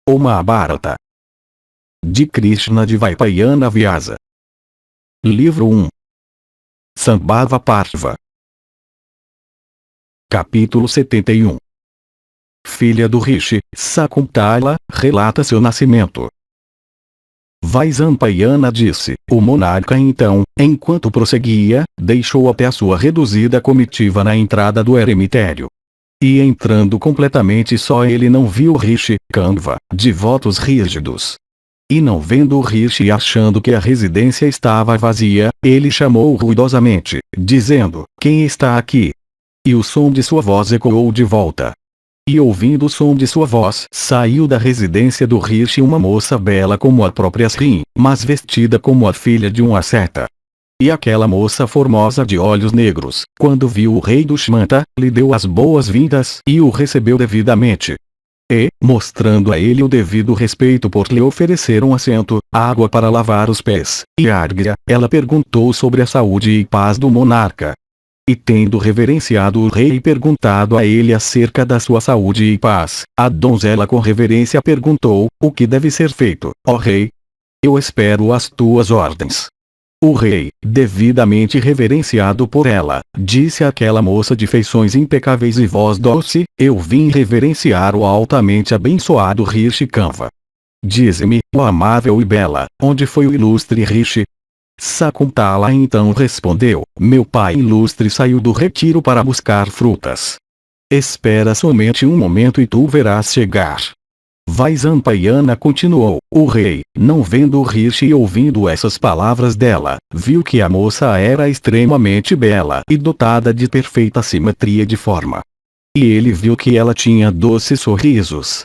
O Mahabharata de Krishna Dvaipayana Vyasa. Livro 1. Sambhava Parva. Capítulo 71. Filha do Rishi, Sakuntala, relata seu nascimento. Vaisampayana disse: o monarca então, enquanto prosseguia, deixou até a sua reduzida comitiva na entrada do eremitério. E entrando completamente só ele não viu Rishi, Kanva, de votos rígidos. E não vendo o Rishi e achando que a residência estava vazia, ele chamou ruidosamente, dizendo: quem está aqui? E o som de sua voz ecoou de volta. E ouvindo o som de sua voz, saiu da residência do Rishi uma moça bela como a própria Sri, mas vestida como a filha de um asceta. E aquela moça formosa de olhos negros, quando viu o rei Dushmanta, lhe deu as boas-vindas e o recebeu devidamente. E, mostrando a ele o devido respeito por lhe oferecer um assento, água para lavar os pés, e árgra, ela perguntou sobre a saúde e paz do monarca. E tendo reverenciado o rei e perguntado a ele acerca da sua saúde e paz, a donzela com reverência perguntou: o que deve ser feito, ó rei? Eu espero as tuas ordens. O rei, devidamente reverenciado por ela, disse àquela moça de feições impecáveis e voz doce: eu vim reverenciar o altamente abençoado Rishi Kanva. Dize-me, ó amável e bela, onde foi o ilustre Rishi? Sakuntala então respondeu: meu pai ilustre saiu do retiro para buscar frutas. Espera somente um momento e tu verás chegar. Vaisampayana continuou: o rei, não vendo o Rishi e ouvindo essas palavras dela, viu que a moça era extremamente bela e dotada de perfeita simetria de forma. E ele viu que ela tinha doces sorrisos.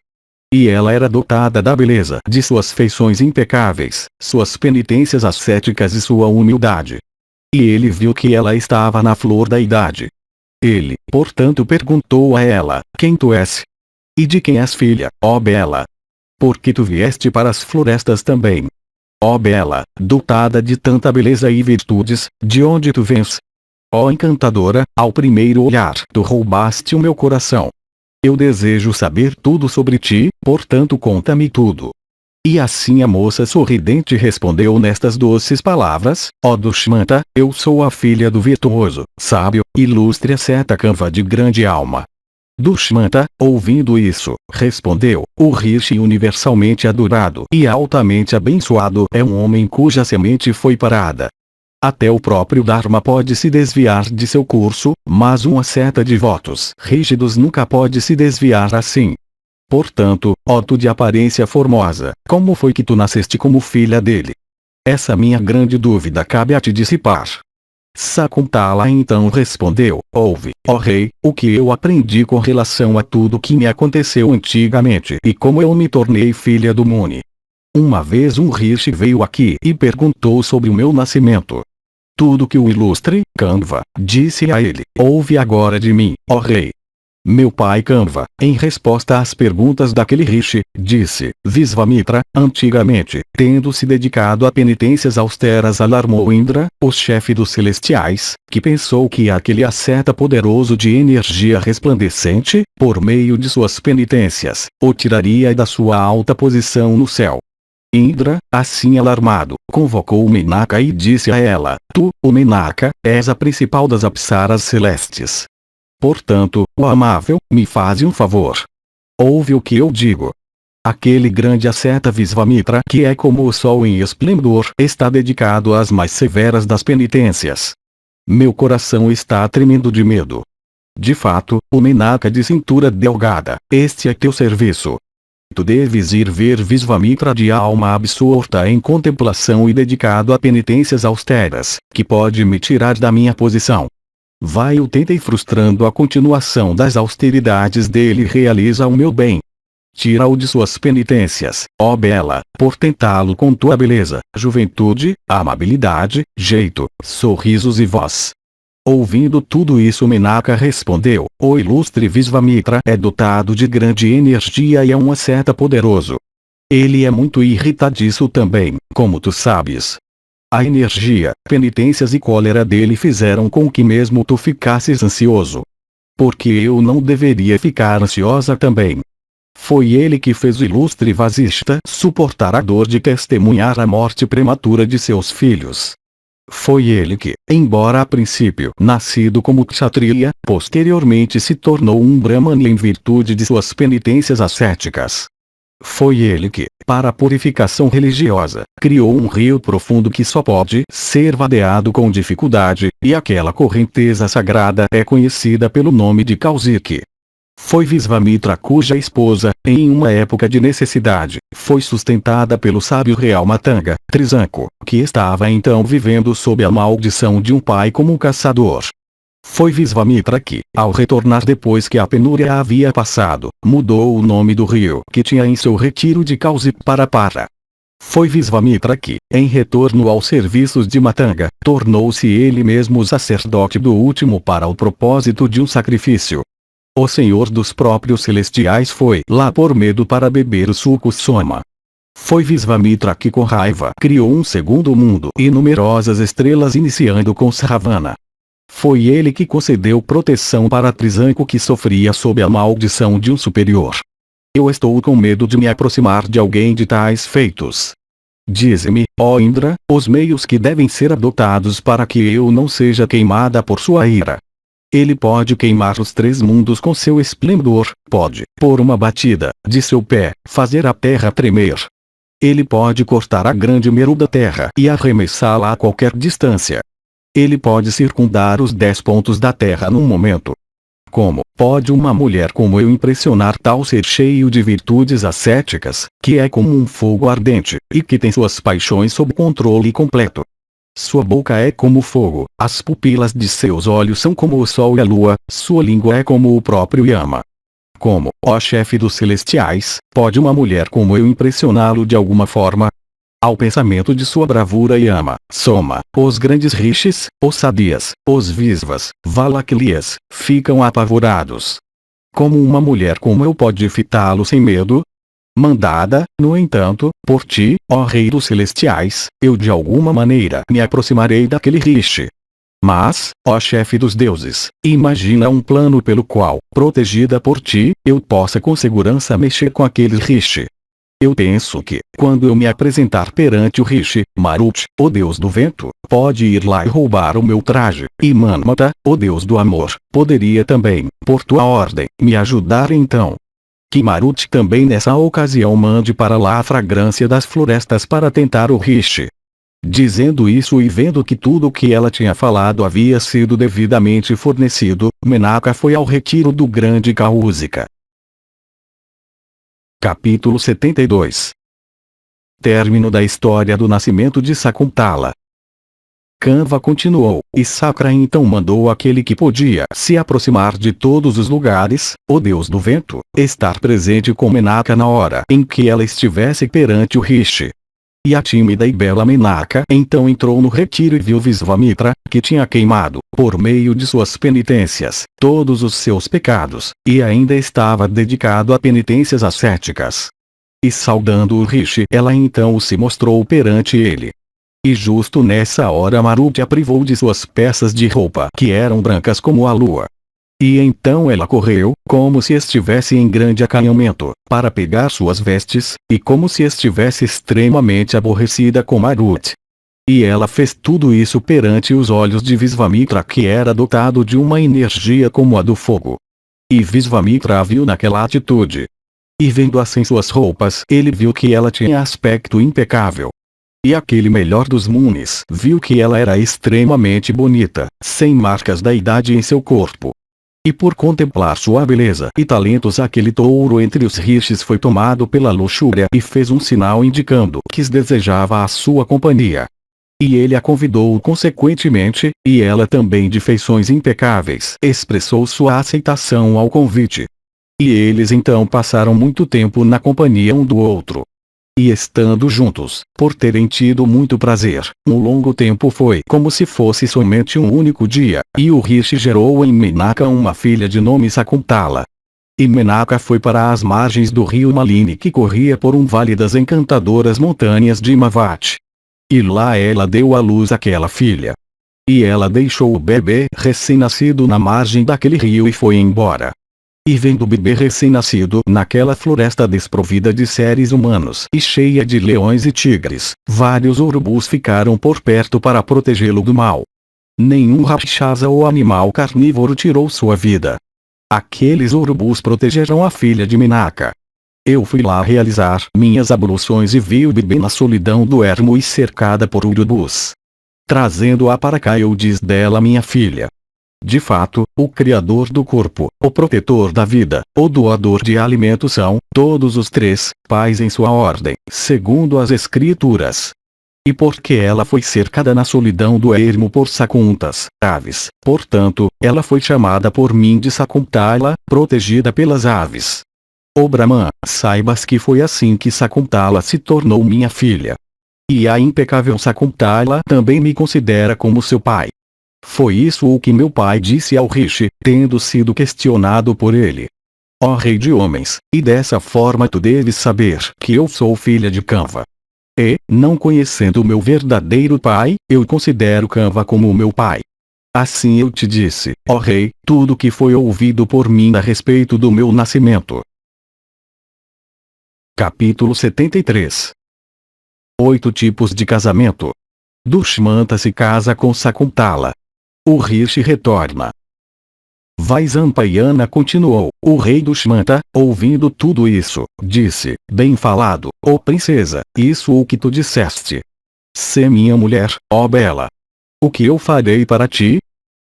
E ela era dotada da beleza de suas feições impecáveis, suas penitências ascéticas e sua humildade. E ele viu que ela estava na flor da idade. Ele, portanto, perguntou a ela: quem tu és? E de quem és filha, ó bela? Por que tu vieste para as florestas também? Ó bela, dotada de tanta beleza e virtudes, de onde tu vens? Ó encantadora, ao primeiro olhar tu roubaste o meu coração. Eu desejo saber tudo sobre ti, portanto conta-me tudo. E assim a moça sorridente respondeu nestas doces palavras: ó Dushmanta, eu sou a filha do virtuoso, sábio, ilustre asceta Kanva de grande alma. Dushmanta, ouvindo isso, respondeu: o Rishi universalmente adorado e altamente abençoado é um homem cuja semente foi parada. Até o próprio Dharma pode se desviar de seu curso, mas um asceta de votos rígidos nunca pode se desviar assim. Portanto, ó tu de aparência formosa, como foi que tu nasceste como filha dele? Essa minha grande dúvida cabe a te dissipar. Sakuntala então respondeu: ouve, ó rei, o que eu aprendi com relação a tudo que me aconteceu antigamente e como eu me tornei filha do Muni. Uma vez um Rishi veio aqui e perguntou sobre o meu nascimento. Tudo que o ilustre Kanva disse a ele: ouve agora de mim, ó rei. Meu pai Kanva, em resposta às perguntas daquele Rishi, disse: Visvamitra, antigamente, tendo se dedicado a penitências austeras, alarmou Indra, o chefe dos celestiais, que pensou que aquele asceta poderoso de energia resplandecente, por meio de suas penitências, o tiraria da sua alta posição no céu. Indra, assim alarmado, convocou Menaka e disse a ela: tu, o Menaka, és a principal das apsaras celestes. Portanto, ó amável, me faze um favor. Ouve o que eu digo. Aquele grande asceta Visvamitra, que é como o sol em esplendor, está dedicado às mais severas das penitências. Meu coração está tremendo de medo. De fato, o Menaka de cintura delgada, este é teu serviço. Tu deves ir ver Visvamitra de alma absorta em contemplação e dedicado a penitências austeras, que pode me tirar da minha posição. Vai o tenta e frustrando a continuação das austeridades dele realiza o meu bem. Tira-o de suas penitências, ó bela, por tentá-lo com tua beleza, juventude, amabilidade, jeito, sorrisos e voz. Ouvindo tudo isso Menaka respondeu: o ilustre Visvamitra é dotado de grande energia e é um asceta poderoso. Ele é muito irritadiço também, como tu sabes. A energia, penitências e cólera dele fizeram com que mesmo tu ficasses ansioso. Porque eu não deveria ficar ansiosa também. Foi ele que fez o ilustre Vasishta suportar a dor de testemunhar a morte prematura de seus filhos. Foi ele que, embora a princípio nascido como kshatriya, posteriormente se tornou um brahmana em virtude de suas penitências ascéticas. Foi ele que, para a purificação religiosa, criou um rio profundo que só pode ser vadeado com dificuldade, e aquela correnteza sagrada é conhecida pelo nome de Kausiki. Foi Visvamitra cuja esposa, em uma época de necessidade, foi sustentada pelo sábio real Matanga, Trisanko, que estava então vivendo sob a maldição de um pai como caçador. Foi Visvamitra que, ao retornar depois que a penúria havia passado, mudou o nome do rio que tinha em seu retiro de Kausiki para Para. Foi Visvamitra que, em retorno aos serviços de Matanga, tornou-se ele mesmo o sacerdote do último para o propósito de um sacrifício. O Senhor dos próprios celestiais foi lá por medo para beber o suco Soma. Foi Visvamitra que com raiva criou um segundo mundo e numerosas estrelas iniciando com Sravana. Foi ele que concedeu proteção para Trisanko que sofria sob a maldição de um superior. Eu estou com medo de me aproximar de alguém de tais feitos. Dize-me, ó Indra, os meios que devem ser adotados para que eu não seja queimada por sua ira. Ele pode queimar os 3 mundos com seu esplendor, pode, por uma batida de seu pé, fazer a terra tremer. Ele pode cortar a grande meru da terra e arremessá-la a qualquer distância. Ele pode circundar os 10 pontos da terra num momento. Como pode uma mulher como eu impressionar tal ser cheio de virtudes ascéticas, que é como um fogo ardente, e que tem suas paixões sob controle completo? Sua boca é como fogo, as pupilas de seus olhos são como o sol e a lua, sua língua é como o próprio Yama. Como, ó chefe dos celestiais, pode uma mulher como eu impressioná-lo de alguma forma? Ao pensamento de sua bravura Yama, Soma, os grandes rishis, os sadias, os visvas, valaklias, ficam apavorados. Como uma mulher como eu pode fitá-lo sem medo? Mandada, no entanto, por ti, ó Rei dos Celestiais, eu de alguma maneira me aproximarei daquele rishi. Mas, ó chefe dos deuses, imagina um plano pelo qual, protegida por ti, eu possa com segurança mexer com aquele rishi. Eu penso que, quando eu me apresentar perante o rishi, Maruti, o deus do vento, pode ir lá e roubar o meu traje, e Manmata, o deus do amor, poderia também, por tua ordem, me ajudar então. Que Maruti também nessa ocasião mande para lá a fragrância das florestas para tentar o rishi. Dizendo isso e vendo que tudo o que ela tinha falado havia sido devidamente fornecido, Menaka foi ao retiro do grande Kausika. Capítulo 72. Término da história do nascimento de Sakuntala. Kanva continuou, e Sakra então mandou aquele que podia se aproximar de todos os lugares, o deus do vento, estar presente com Menaka na hora em que ela estivesse perante o rishi. E a tímida e bela Menaka então entrou no retiro e viu Visvamitra, que tinha queimado, por meio de suas penitências, todos os seus pecados, e ainda estava dedicado a penitências ascéticas. E saudando o rishi, ela então se mostrou perante ele. E justo nessa hora Maruti a privou de suas peças de roupa que eram brancas como a lua. E então ela correu, como se estivesse em grande acanhamento, para pegar suas vestes, e como se estivesse extremamente aborrecida com Maruti. E ela fez tudo isso perante os olhos de Visvamitra que era dotado de uma energia como a do fogo. E Visvamitra a viu naquela atitude. E vendo assim suas roupas, ele viu que ela tinha aspecto impecável. E aquele melhor dos Munis viu que ela era extremamente bonita, sem marcas da idade em seu corpo. E por contemplar sua beleza e talentos aquele touro entre os rishis foi tomado pela luxúria e fez um sinal indicando que desejava a sua companhia. E ele a convidou consequentemente, e ela também de feições impecáveis expressou sua aceitação ao convite. E eles então passaram muito tempo na companhia um do outro. E estando juntos, por terem tido muito prazer, um longo tempo foi como se fosse somente um único dia, e o rishi gerou em Menaka uma filha de nome Sakuntala. E Menaka foi para as margens do rio Malini que corria por um vale das encantadoras montanhas de Himavati. E lá ela deu à luz aquela filha. E ela deixou o bebê recém-nascido na margem daquele rio e foi embora. E vendo o bebê recém-nascido naquela floresta desprovida de seres humanos e cheia de leões e tigres, vários urubus ficaram por perto para protegê-lo do mal. Nenhum rakshasa ou animal carnívoro tirou sua vida. Aqueles urubus protegeram a filha de Menaka. Eu fui lá realizar minhas abluções e vi o bebê na solidão do ermo e cercada por urubus. Trazendo-a para cá eu disse dela minha filha. De fato, o Criador do corpo, o protetor da vida, o doador de alimento são, todos os três, pais em sua ordem, segundo as Escrituras. E porque ela foi cercada na solidão do ermo por Sakuntas, aves, portanto, ela foi chamada por mim de Sakuntala, protegida pelas aves. Ó Brahman, saibas que foi assim que Sakuntala se tornou minha filha. E a impecável Sakuntala também me considera como seu pai. Foi isso o que meu pai disse ao Rishi, tendo sido questionado por ele. Ó rei de homens, e dessa forma tu deves saber que eu sou filha de Kanva. E, não conhecendo o meu verdadeiro pai, eu considero Kanva como o meu pai. Assim eu te disse, ó rei, tudo que foi ouvido por mim a respeito do meu nascimento. Capítulo 73. 8 tipos de casamento. Dushmanta se casa com Sakuntala. O Rishi retorna. Vaisampayana continuou. O rei Dushmanta, ouvindo tudo isso, disse, bem falado, ó princesa, isso o que tu disseste. Sê minha mulher, ó bela. O que eu farei para ti?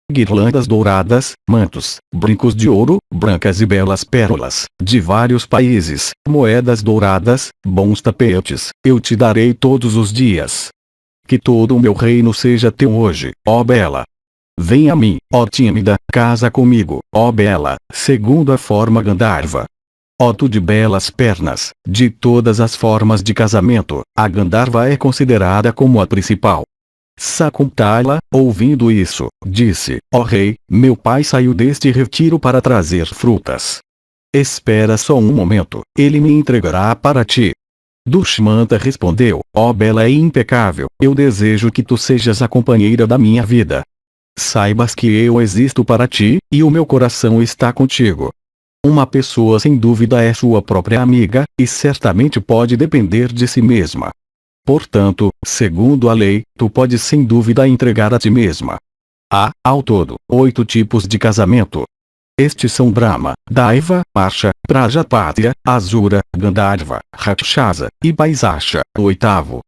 Guirlandas douradas, mantos, brincos de ouro, brancas e belas pérolas, de vários países, moedas douradas, bons tapetes, eu te darei todos os dias. Que todo o meu reino seja teu hoje, ó bela. Vem a mim, ó tímida, casa comigo, ó bela, segundo a forma Gandharva. Ó tu de belas pernas, de todas as formas de casamento, a Gandharva é considerada como a principal. Sakuntala, ouvindo isso, disse, ó rei, meu pai saiu deste retiro para trazer frutas. Espera só um momento, ele me entregará para ti. Dushmanta respondeu, ó bela e impecável, eu desejo que tu sejas a companheira da minha vida. Saibas que eu existo para ti, e o meu coração está contigo. Uma pessoa sem dúvida é sua própria amiga, e certamente pode depender de si mesma. Portanto, segundo a lei, tu podes sem dúvida entregar a ti mesma. Há, ao todo, 8 tipos de casamento. Estes são Brahma, Daiva, Marsha, Prajapatya, Asura, Gandharva, Rakshasa, e Vaisasha, o 8º.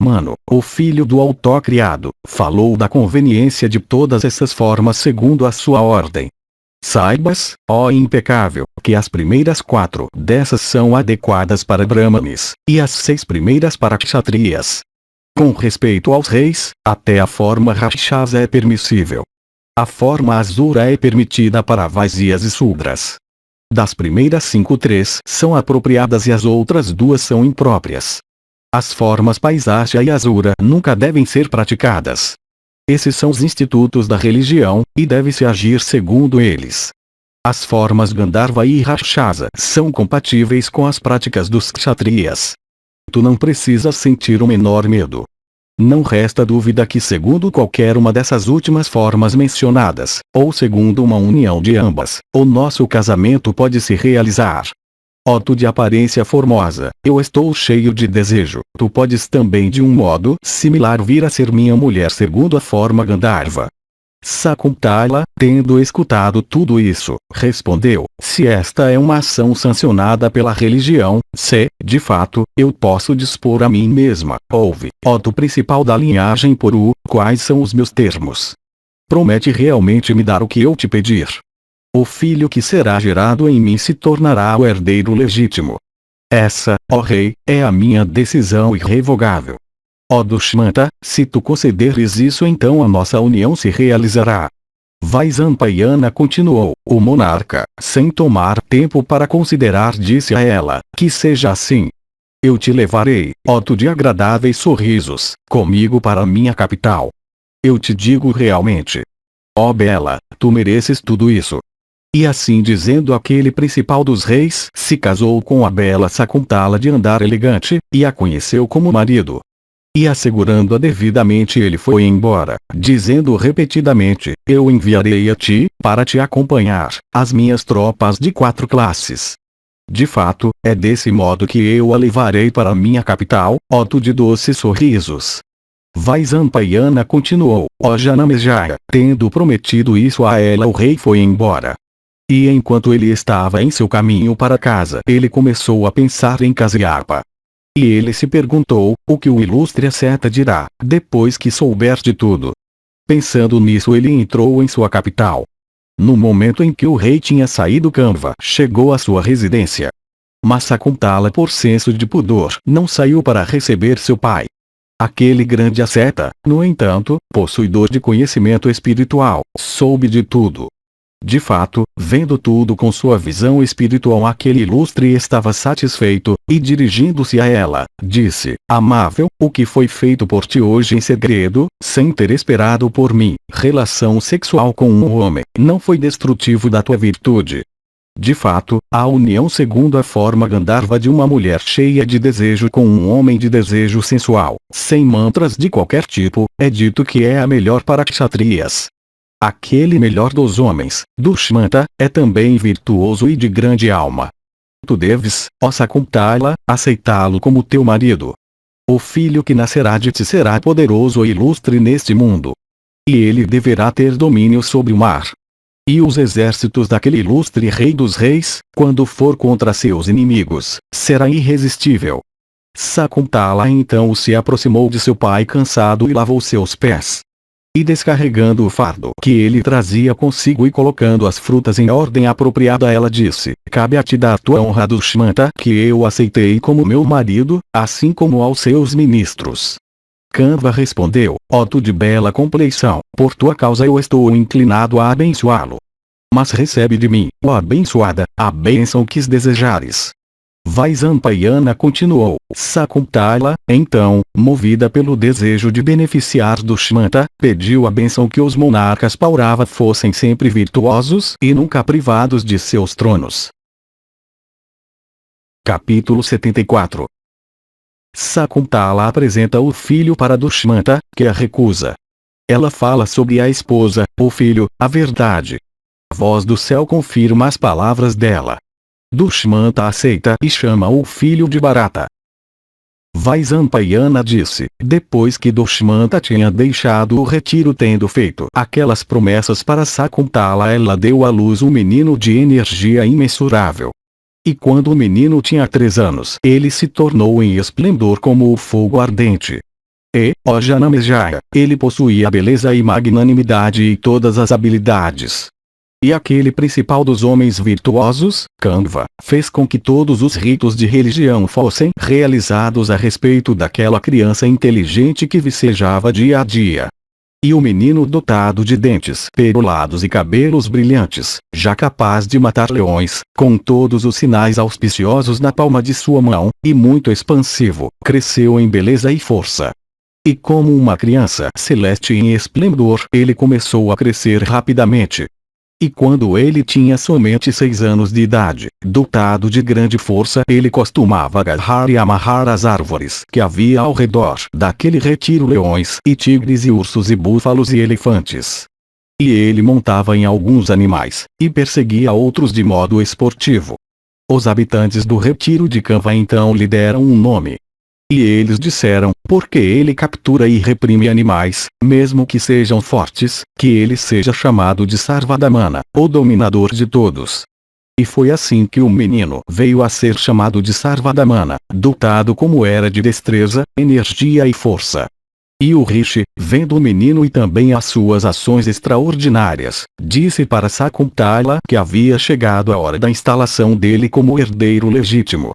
Mano, o filho do autocriado, falou da conveniência de todas essas formas segundo a sua ordem. Saibas, ó impecável, que as primeiras 4 dessas são adequadas para Brahmanes, e as 6 primeiras para Kshatriyas. Com respeito aos reis, até a forma Rakshasa é permissível. A forma Asura é permitida para Vaisyas e Sudras. Das primeiras 5 3 são apropriadas e as outras 2 são impróprias. As formas Vaisasha e Asura nunca devem ser praticadas. Esses são os institutos da religião, e deve-se agir segundo eles. As formas Gandharva e Rakshasa são compatíveis com as práticas dos Kshatriyas. Tu não precisas sentir o menor medo. Não resta dúvida que segundo qualquer uma dessas últimas formas mencionadas, ou segundo uma união de ambas, o nosso casamento pode se realizar. Ó tu de aparência formosa, eu estou cheio de desejo. Tu podes também de um modo similar vir a ser minha mulher segundo a forma Gandharva. Sakuntala, tendo escutado tudo isso, respondeu, se esta é uma ação sancionada pela religião, se, de fato, eu posso dispor a mim mesma, ouve, ó tu principal da linhagem Puru, quais são os meus termos. Promete realmente me dar o que eu te pedir. O filho que será gerado em mim se tornará o herdeiro legítimo. Essa, ó rei, é a minha decisão irrevogável. Ó Dushmanta, se tu concederes isso então a nossa união se realizará. Vaisampayana continuou, o monarca, sem tomar tempo para considerar disse a ela, que seja assim. Eu te levarei, ó tu de agradáveis sorrisos, comigo para minha capital. Eu te digo realmente. Ó bela, tu mereces tudo isso. E assim dizendo aquele principal dos reis se casou com a bela Sakuntala de andar elegante, e a conheceu como marido. E assegurando-a devidamente ele foi embora, dizendo repetidamente, eu enviarei a ti, para te acompanhar, as minhas tropas de 4 classes. De fato, é desse modo que eu a levarei para minha capital, ó tu de doces sorrisos. Vaisampayana continuou, ó Janamejaya, tendo prometido isso a ela o rei foi embora. E enquanto ele estava em seu caminho para casa ele começou a pensar em Kasyapa. E ele se perguntou, o que o ilustre asceta dirá, depois que souber de tudo. Pensando nisso ele entrou em sua capital. No momento em que o rei tinha saído Kanva chegou à sua residência. Mas Sakuntala por senso de pudor não saiu para receber seu pai. Aquele grande asceta, no entanto, possuidor de conhecimento espiritual, soube de tudo. De fato, vendo tudo com sua visão espiritual aquele ilustre estava satisfeito, e dirigindo-se a ela, disse, amável, o que foi feito por ti hoje em segredo, sem ter esperado por mim, relação sexual com um homem, não foi destrutivo da tua virtude. De fato, a união segundo a forma Gandharva de uma mulher cheia de desejo com um homem de desejo sensual, sem mantras de qualquer tipo, é dito que é a melhor para kshatriyas. Aquele melhor dos homens, Dushmanta, é também virtuoso e de grande alma. Tu deves, ó Sakuntala, aceitá-lo como teu marido. O filho que nascerá de ti será poderoso e ilustre neste mundo. E ele deverá ter domínio sobre o mar. E os exércitos daquele ilustre rei dos reis, quando for contra seus inimigos, será irresistível. Sakuntala então se aproximou de seu pai cansado e lavou seus pés. E descarregando o fardo que ele trazia consigo e colocando as frutas em ordem apropriada ela disse, cabe a ti dar tua honra Dushmanta que eu aceitei como meu marido, assim como aos seus ministros. Kanva respondeu, ó tu de bela compleição, por tua causa eu estou inclinado a abençoá-lo. Mas recebe de mim, ó abençoada, a bênção que desejares. Vaisampayana continuou, Sakuntala, então, movida pelo desejo de beneficiar Dushmanta, pediu a bênção que os monarcas Paurava fossem sempre virtuosos e nunca privados de seus tronos. Capítulo 74. Sakuntala apresenta o filho para Dushmanta, que a recusa. Ela fala sobre a esposa, o filho, a verdade. A voz do céu confirma as palavras dela. Dushmanta aceita e chama o filho de Bharata. Vaisampayana disse, depois que Dushmanta tinha deixado o retiro tendo feito aquelas promessas para Sakuntala ela deu à luz um menino de energia imensurável. E quando o menino tinha 3 anos ele se tornou em esplendor como o fogo ardente. E, ó Janamejaya, ele possuía a beleza e magnanimidade e todas as habilidades. E aquele principal dos homens virtuosos, Kanva, fez com que todos os ritos de religião fossem realizados a respeito daquela criança inteligente que vicejava dia a dia. E o menino dotado de dentes perolados e cabelos brilhantes, já capaz de matar leões, com todos os sinais auspiciosos na palma de sua mão, e muito expansivo, cresceu em beleza e força. E como uma criança celeste em esplendor, ele começou a crescer rapidamente. E quando ele tinha somente 6 anos de idade, dotado de grande força ele costumava agarrar e amarrar as árvores que havia ao redor daquele retiro leões e tigres e ursos e búfalos e elefantes. E ele montava em alguns animais, e perseguia outros de modo esportivo. Os habitantes do retiro de Kanva então lhe deram um nome. E eles disseram, porque ele captura e reprime animais, mesmo que sejam fortes, que ele seja chamado de Sarvadamana, o dominador de todos. E foi assim que o menino veio a ser chamado de Sarvadamana, dotado como era de destreza, energia e força. E o rishi, vendo o menino e também as suas ações extraordinárias, disse para Sakuntala que havia chegado a hora da instalação dele como herdeiro legítimo.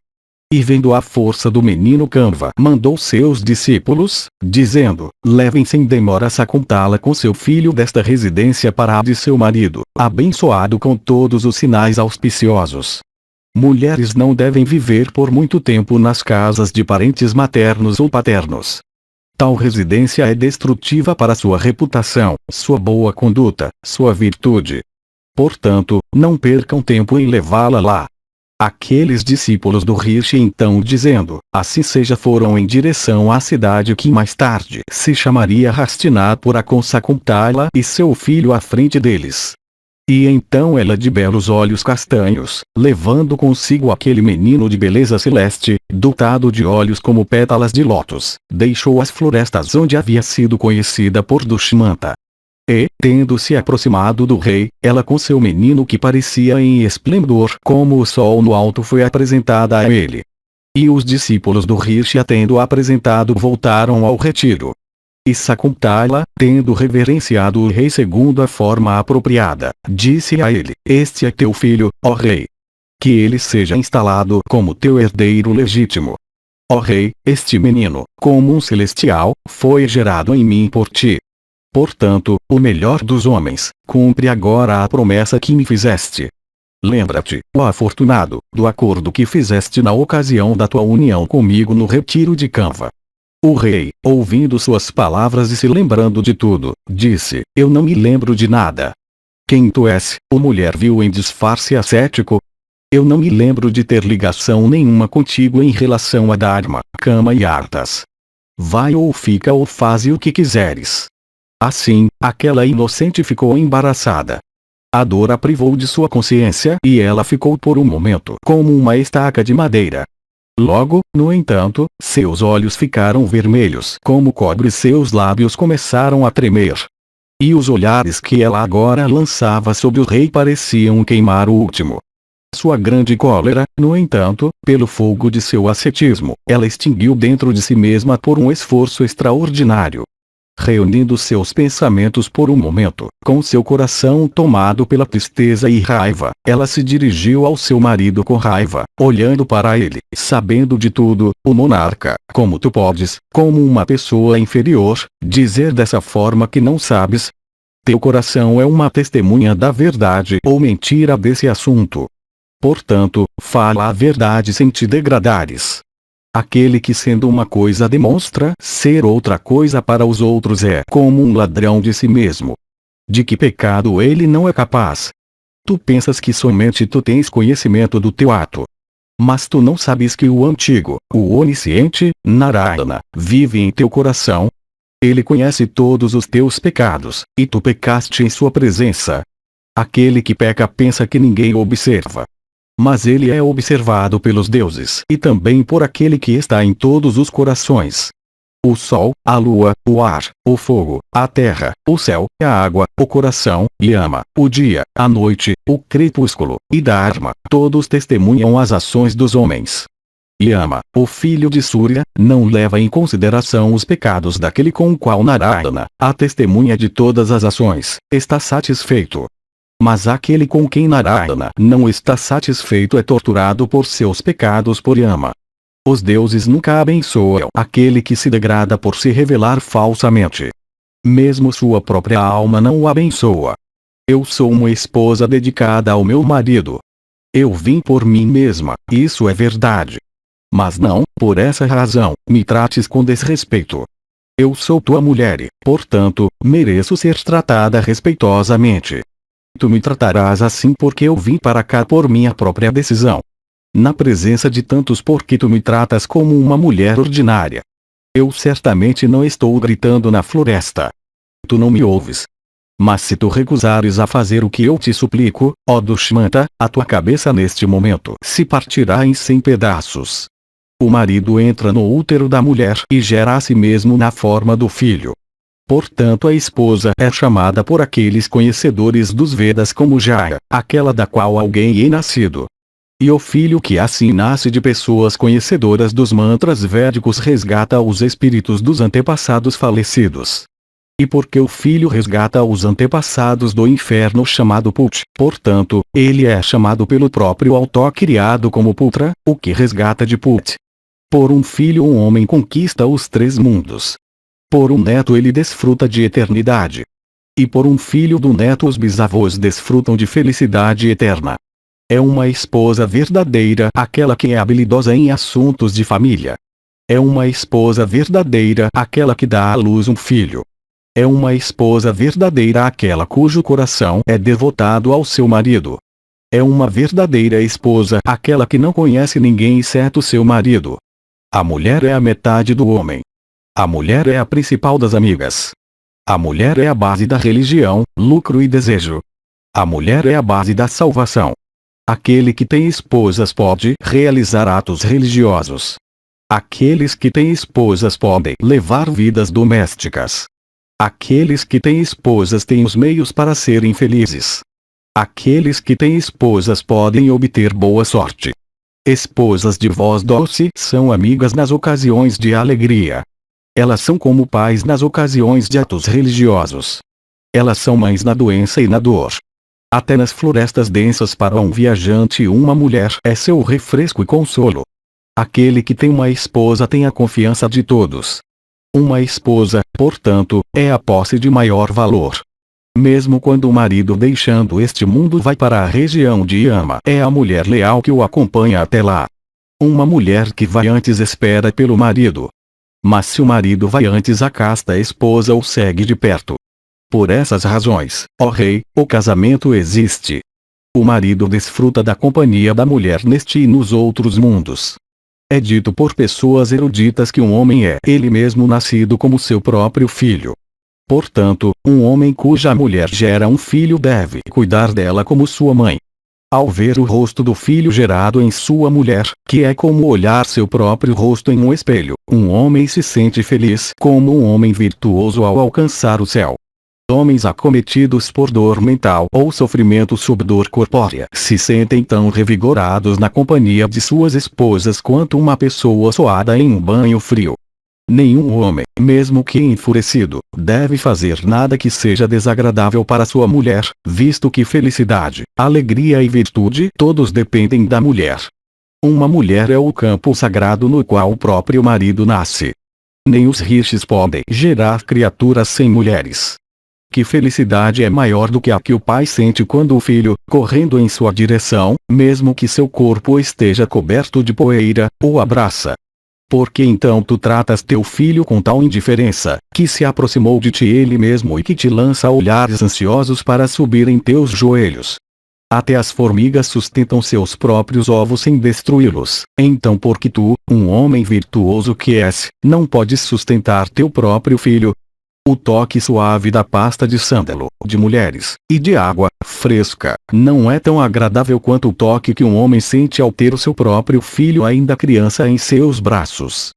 E vendo a força do menino Kanva mandou seus discípulos, dizendo, levem sem demora Sakuntala com seu filho desta residência para a de seu marido, abençoado com todos os sinais auspiciosos. Mulheres não devem viver por muito tempo nas casas de parentes maternos ou paternos. Tal residência é destrutiva para sua reputação, sua boa conduta, sua virtude. Portanto, não percam tempo em levá-la lá. Aqueles discípulos do Rishi então dizendo, assim seja, foram em direção à cidade que mais tarde se chamaria Hastinapura, com Sakuntala e seu filho à frente deles. E então ela, de belos olhos castanhos, levando consigo aquele menino de beleza celeste, dotado de olhos como pétalas de lótus, deixou as florestas onde havia sido conhecida por Dushmanta. E, tendo se aproximado do rei, ela com seu menino que parecia em esplendor como o sol no alto foi apresentada a ele. E os discípulos do Rishi, a tendo apresentado, voltaram ao retiro. E Sakuntala, tendo reverenciado o rei segundo a forma apropriada, disse a ele, este é teu filho, ó rei. Que ele seja instalado como teu herdeiro legítimo. Ó rei, este menino, como um celestial, foi gerado em mim por ti. Portanto, o melhor dos homens, cumpre agora a promessa que me fizeste. Lembra-te, ó afortunado, do acordo que fizeste na ocasião da tua união comigo no retiro de Kanva. O rei, ouvindo suas palavras e se lembrando de tudo, disse, eu não me lembro de nada. Quem tu és, a mulher viu em disfarce ascético. Eu não me lembro de ter ligação nenhuma contigo em relação a Dharma, Kama e Arthas. Vai ou fica ou faze o que quiseres. Assim, aquela inocente ficou embaraçada. A dor a privou de sua consciência e ela ficou por um momento como uma estaca de madeira. Logo, no entanto, seus olhos ficaram vermelhos como cobre e seus lábios começaram a tremer. E os olhares que ela agora lançava sobre o rei pareciam queimar o último. Sua grande cólera, no entanto, pelo fogo de seu ascetismo, ela extinguiu dentro de si mesma por um esforço extraordinário. Reunindo seus pensamentos por um momento, com seu coração tomado pela tristeza e raiva, ela se dirigiu ao seu marido com raiva, olhando para ele, sabendo de tudo, o monarca, como tu podes, como uma pessoa inferior, dizer dessa forma que não sabes? Teu coração é uma testemunha da verdade ou mentira desse assunto. Portanto, fala a verdade sem te degradares. Aquele que sendo uma coisa demonstra ser outra coisa para os outros é como um ladrão de si mesmo. De que pecado ele não é capaz? Tu pensas que somente tu tens conhecimento do teu ato. Mas tu não sabes que o antigo, o onisciente, Narayana, vive em teu coração? Ele conhece todos os teus pecados, e tu pecaste em sua presença. Aquele que peca pensa que ninguém observa. Mas ele é observado pelos deuses e também por aquele que está em todos os corações. O sol, a lua, o ar, o fogo, a terra, o céu, a água, o coração, Yama, o dia, a noite, o crepúsculo, e Dharma, todos testemunham as ações dos homens. Yama, o filho de Surya, não leva em consideração os pecados daquele com o qual Narayana, a testemunha de todas as ações, está satisfeito. Mas aquele com quem Narayana não está satisfeito é torturado por seus pecados por Yama. Os deuses nunca abençoam aquele que se degrada por se revelar falsamente. Mesmo sua própria alma não o abençoa. Eu sou uma esposa dedicada ao meu marido. Eu vim por mim mesma, isso é verdade. Mas não, por essa razão, me trates com desrespeito. Eu sou tua mulher e, portanto, mereço ser tratada respeitosamente. Tu me tratarás assim porque eu vim para cá por minha própria decisão. Na presença de tantos, porque tu me tratas como uma mulher ordinária. Eu certamente não estou gritando na floresta. Tu não me ouves. Mas se tu recusares a fazer o que eu te suplico, ó Dushmanta, a tua cabeça neste momento se partirá em 100 pedaços. O marido entra no útero da mulher e gera a si mesmo na forma do filho. Portanto, a esposa é chamada por aqueles conhecedores dos Vedas como Jaya, aquela da qual alguém é nascido. E o filho que assim nasce de pessoas conhecedoras dos mantras védicos resgata os espíritos dos antepassados falecidos. E porque o filho resgata os antepassados do inferno chamado Put, portanto, ele é chamado pelo próprio autor criado como Putra, o que resgata de Put. Por um filho um homem conquista os 3 mundos. Por um neto ele desfruta de eternidade. E por um filho do neto os bisavós desfrutam de felicidade eterna. É uma esposa verdadeira aquela que é habilidosa em assuntos de família. É uma esposa verdadeira aquela que dá à luz um filho. É uma esposa verdadeira aquela cujo coração é devotado ao seu marido. É uma verdadeira esposa aquela que não conhece ninguém exceto seu marido. A mulher é a metade do homem. A mulher é a principal das amigas. A mulher é a base da religião, lucro e desejo. A mulher é a base da salvação. Aquele que tem esposas pode realizar atos religiosos. Aqueles que têm esposas podem levar vidas domésticas. Aqueles que têm esposas têm os meios para serem felizes. Aqueles que têm esposas podem obter boa sorte. Esposas de voz doce são amigas nas ocasiões de alegria. Elas são como pais nas ocasiões de atos religiosos. Elas são mães na doença e na dor. Até nas florestas densas para um viajante uma mulher é seu refresco e consolo. Aquele que tem uma esposa tem a confiança de todos. Uma esposa, portanto, é a posse de maior valor. Mesmo quando o marido deixando este mundo vai para a região de Yama, é a mulher leal que o acompanha até lá. Uma mulher que vai antes espera pelo marido. Mas se o marido vai antes, a casta esposa o segue de perto. Por essas razões, ó rei, o casamento existe. O marido desfruta da companhia da mulher neste e nos outros mundos. É dito por pessoas eruditas que um homem é ele mesmo nascido como seu próprio filho. Portanto, um homem cuja mulher gera um filho deve cuidar dela como sua mãe. Ao ver o rosto do filho gerado em sua mulher, que é como olhar seu próprio rosto em um espelho, um homem se sente feliz como um homem virtuoso ao alcançar o céu. Homens acometidos por dor mental ou sofrimento sob dor corpórea se sentem tão revigorados na companhia de suas esposas quanto uma pessoa suada em um banho frio. Nenhum homem, mesmo que enfurecido, deve fazer nada que seja desagradável para sua mulher, visto que felicidade, alegria e virtude todos dependem da mulher. Uma mulher é o campo sagrado no qual o próprio marido nasce. Nem os rishis podem gerar criaturas sem mulheres. Que felicidade é maior do que a que o pai sente quando o filho, correndo em sua direção, mesmo que seu corpo esteja coberto de poeira, o abraça. Por que então tu tratas teu filho com tal indiferença, que se aproximou de ti ele mesmo e que te lança olhares ansiosos para subir em teus joelhos? Até as formigas sustentam seus próprios ovos sem destruí-los. Então por que tu, um homem virtuoso que és, não podes sustentar teu próprio filho? O toque suave da pasta de sândalo, de mulheres, e de água fresca, não é tão agradável quanto o toque que um homem sente ao ter o seu próprio filho ainda criança em seus braços.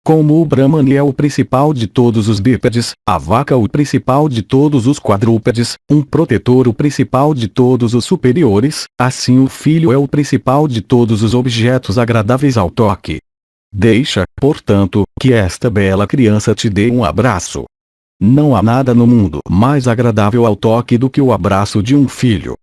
Como o Brahmani é o principal de todos os bípedes, a vaca o principal de todos os quadrúpedes, um protetor o principal de todos os superiores, assim o filho é o principal de todos os objetos agradáveis ao toque. Deixa, portanto, que esta bela criança te dê um abraço. Não há nada no mundo mais agradável ao toque do que o abraço de um filho.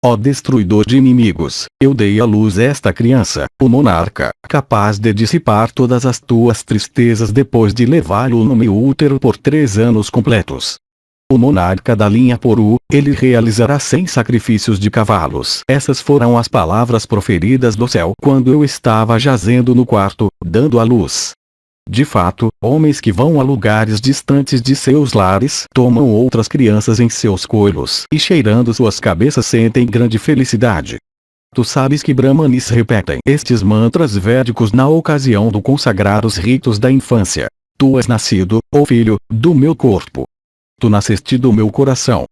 Ó destruidor de inimigos, eu dei à luz esta criança, o monarca, capaz de dissipar todas as tuas tristezas depois de levá-lo no meu útero por 3 anos completos. O monarca da linha Poru, ele realizará 100 sacrifícios de cavalos. Essas foram as palavras proferidas do céu quando eu estava jazendo no quarto, dando à luz. De fato, homens que vão a lugares distantes de seus lares tomam outras crianças em seus coilos e cheirando suas cabeças sentem grande felicidade. Tu sabes que Brahmanis repetem estes mantras védicos na ocasião do consagrar os ritos da infância. Tu és nascido, ó filho, do meu corpo. Tu nasceste do meu coração.